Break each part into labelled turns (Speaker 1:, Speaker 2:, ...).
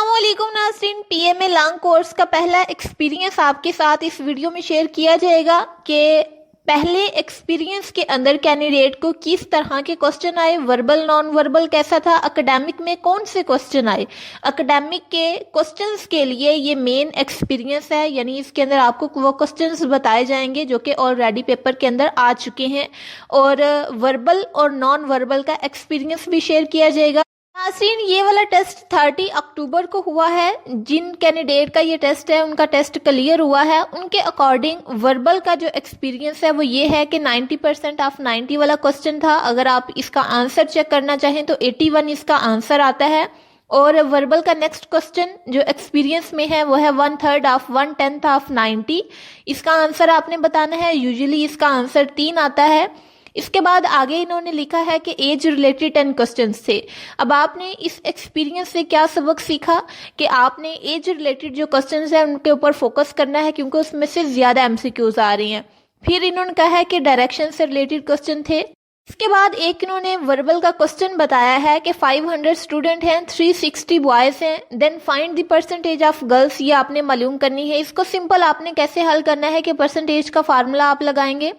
Speaker 1: अस्सलाम वालेकुम नाज़रीन, पीएमए लॉन्ग कोर्स का पहला एक्सपीरियंस आपके साथ इस वीडियो में शेयर किया जाएगा कि पहले एक्सपीरियंस के अंदर कैंडिडेट को किस तरह के क्वेश्चन आए, वर्बल नॉन वर्बल कैसा था, एकेडमिक में कौन से क्वेश्चन आए। एकेडमिक के क्वेश्चंस के लिए ये मेन एक्सपीरियंस है, यानी इसके अंदर आपको वो क्वेश्चंस बताए जाएंगे जो कि ऑलरेडी पेपर के अंदर आ चुके हैं, और वर्बल और नॉन वर्बल का एक्सपीरियंस भी शेयर किया जाएगा। नाज़रीन, ये वाला टेस्ट 30 अक्टूबर को हुआ है। जिन कैंडिडेट का ये टेस्ट है उनका टेस्ट क्लियर हुआ है। उनके अकॉर्डिंग वर्बल का जो एक्सपीरियंस है वो ये है कि 90% ऑफ 90 वाला क्वेश्चन था। अगर आप इसका आंसर चेक करना चाहें तो 81 इसका आंसर आता है। और वर्बल का नेक्स्ट क्वेश्चन जो एक्सपीरियंस में है वो है 1/3 ऑफ 1/10 ऑफ 90। इसका आंसर आपने बताना है। यूजुअली इसका आंसर 3 आता है। इसके बाद आगे इन्होंने लिखा है कि एज रिलेटेड 10 क्वेश्चंस थे। अब आपने इस एक्सपीरियंस से क्या सबक सीखा कि आपने एज रिलेटेड जो क्वेश्चंस हैं उनके ऊपर फोकस करना है, क्योंकि उसमें से ज्यादा एमसीक्यूज आ रही हैं। फिर इन्होंने कहा है कि डायरेक्शन से रिलेटेड क्वेश्चन थे। इसके बाद एक इन्होंने वर्बल का क्वेश्चन बताया है कि 500 स्टूडेंट हैं, 360 बॉयज हैं, then find the percentage of girls. ये आपने मालूम करनी है। इसको सिंपल आपने कैसे हल करना है कि परसेंटेज का फार्मूला आप लगाएंगे।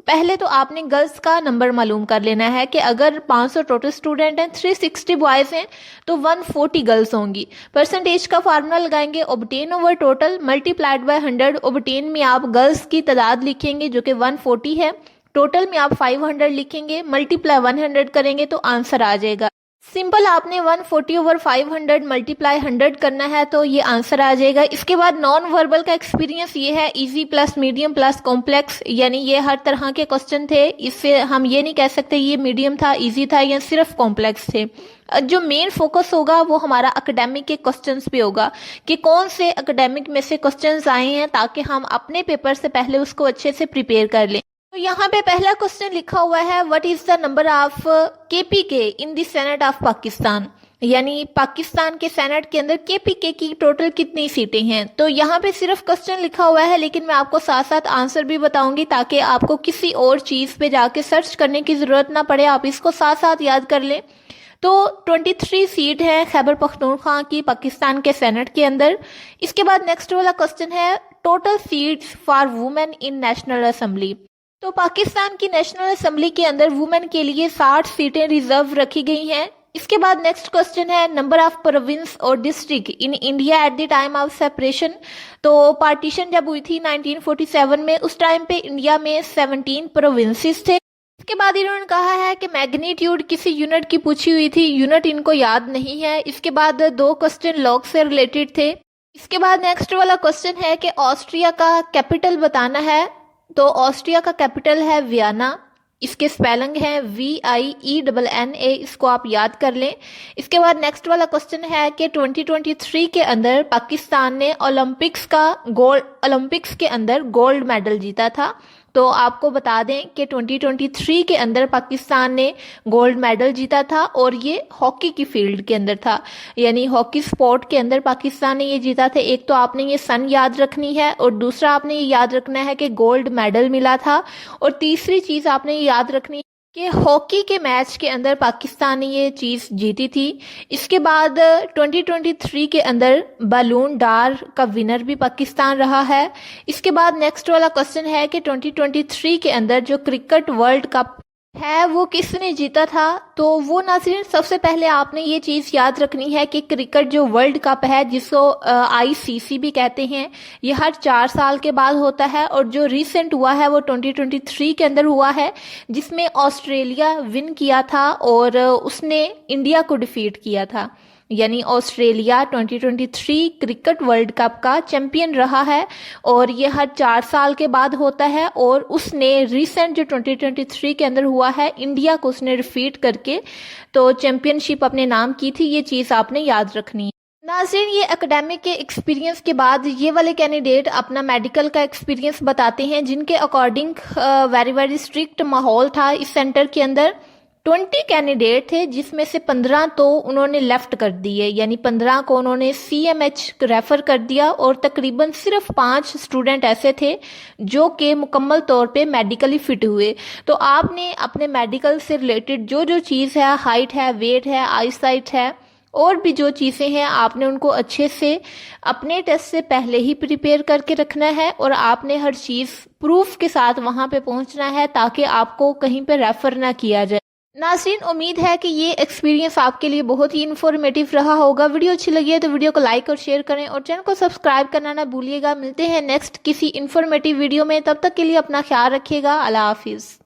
Speaker 1: पहले तो आपने गर्ल्स का नंबर मालूम कर लेना है कि अगर 500 टोटल स्टूडेंट हैं, 360 बॉयज हैं, तो 140 गर्ल्स होंगी। परसेंटेज का फार्मूला लगाएंगे, obtain over total multiplied by 100। Obtain में आप गर्ल्स की तादाद लिखेंगे जो कि 140 है, टोटल में आप 500 लिखेंगे, मल्टीप्लाई 100 करेंगे तो आंसर आ जाएगा। सिंपल आपने 140 ओवर 500 मल्टीप्लाई 100 करना है तो ये आंसर आ जाएगा। इसके बाद नॉन वर्बल का एक्सपीरियंस ये है easy plus medium plus complex, यानी ये हर तरह के क्वेश्चन थे। इससे हम ये नहीं कह सकते ये मीडियम था, इजी था या सिर्फ कॉम्प्लेक्स थे। जो मेन फोकस होगा वो हमारा एकेडमिक के क्वेश्चंस पे होगा कि कौन से एकेडमिक में से क्वेश्चंस आए हैं, ताकि हम अपने पेपर से पहले उसको अच्छे से प्रिपेयर कर लें। तो यहाँ पे पहला क्वेश्चन लिखा हुआ है what is the number of KPK in the senate of Pakistan, यानी पाकिस्तान के सेनेट के अंदर केपीके की टोटल कितनी सीटें हैं। तो यहाँ पे सिर्फ क्वेश्चन लिखा हुआ है, लेकिन मैं आपको साथ साथ आंसर भी बताऊंगी ताकि आपको किसी और चीज पे जाके सर्च करने की जरूरत ना पड़े, आप इसको साथ साथ याद कर लें। तो 23 सीट है खैबर पख्तूनख्वा की पाकिस्तान के सेनेट के अंदर। इसके बाद नेक्स्ट वाला क्वेश्चन है total seats for women in national assembly. तो पाकिस्तान की नेशनल असेंबली के अंदर वुमेन के लिए 60 सीटें रिजर्व रखी गई हैं। इसके बाद नेक्स्ट क्वेश्चन है नंबर ऑफ प्रोविंस और district in India at the time of separation. तो पार्टीशन जब हुई थी 1947 में, उस टाइम पे इंडिया में 17 प्रोविंसेस थे। इसके बाद इन्होंने कहा है कि मैग्नीट्यूड किसी यूनिट की पूछी हुई थी, यूनिट इनको याद नहीं है। इसके बाद 2 क्वेश्चन लॉग से रिलेटेड थे। इसके बाद नेक्स्ट वाला क्वेश्चन है कि ऑस्ट्रिया का कैपिटल बताना है। तो ऑस्ट्रिया का कैपिटल है वियना, इसके स्पेलिंग है VIENNA, इसको आप याद कर लें। इसके बाद नेक्स्ट वाला क्वेश्चन है कि 2023 के अंदर पाकिस्तान ने ओलंपिक्स के अंदर गोल्ड मेडल जीता था। तो आपको बता दें कि 2023 के अंदर पाकिस्तान ने गोल्ड मेडल जीता था, और ये हॉकी की फील्ड के अंदर था, यानी हॉकी स्पोर्ट के अंदर पाकिस्तान ने ये जीता था। एक तो आपने ये सन याद रखनी है, और दूसरा आपने ये याद रखना है कि गोल्ड मेडल मिला था, और तीसरी चीज आपने ये याद रखनी है कि हॉकी के मैच के अंदर पाकिस्तान ने ये चीज जीती थी। इसके बाद 2023 के अंदर बैलून डॉर का विनर भी पाकिस्तान रहा है। इसके बाद नेक्स्ट वाला क्वेश्चन है कि 2023 के अंदर जो क्रिकेट वर्ल्ड कप है वो किसने जीता था। तो वो नाज़रीन सबसे पहले आपने ये चीज याद रखनी है कि क्रिकेट जो वर्ल्ड कप है, जिसको ICC भी कहते हैं, ये हर 4 साल के बाद होता है, और जो रिसेंट हुआ है वो 2023 के अंदर हुआ है, जिसमें ऑस्ट्रेलिया विन किया था और उसने इंडिया को डिफीट किया था। यानी ऑस्ट्रेलिया 2023 क्रिकेट वर्ल्ड कप का चैंपियन रहा है, और ये हर 4 साल के बाद होता है, और उसने रिसेंट जो 2023 के अंदर हुआ है, इंडिया को उसने डिफीट करके तो चैंपियनशिप अपने नाम की थी। ये चीज आपने याद रखनी है। नाज़रीन, ये एकेडमिक के एक्सपीरियंस के बाद ये वाले कैंडिडेट अपना मेडिकल का एक्सपीरियंस बताते हैं, जिनके अकॉर्डिंग वेरी स्ट्रिक्ट माहौल था इस सेंटर के अंदर। 20 कैंडिडेट थे, जिसमें से 15 तो उन्होंने लेफ्ट कर दिए, यानी 15 को उन्होंने CMH रेफर कर दिया, और तकरीबन सिर्फ 5 स्टूडेंट ऐसे थे जो कि मुकम्मल तौर पे मेडिकली फिट हुए। तो आपने अपने मेडिकल से रिलेटेड जो जो चीज़ है, हाइट है, वेट है, आई साइट है, اور بھی جو چیزیں ہیں آپ نے ان کو اچھے سے اپنے ٹیسٹ سے پہلے ہی پریپیئر کر کے رکھنا ہے، اور آپ نے ہر چیز پروف کے ساتھ وہاں پہ پہنچنا ہے تاکہ آپ کو کہیں پہ ریفر نہ کیا جائے۔ ناظرین، امید ہے کہ یہ ایکسپیرینس آپ کے لیے بہت ہی انفارمیٹیو رہا ہوگا۔ ویڈیو اچھی لگی ہے تو ویڈیو کو لائک اور شیئر کریں اور چینل کو سبسکرائب کرنا نہ بھولیے گا۔ ملتے ہیں نیکسٹ کسی انفارمیٹیو ویڈیو میں، تب تک کے لیے اپنا خیال رکھیے گا۔ اللہ حافظ۔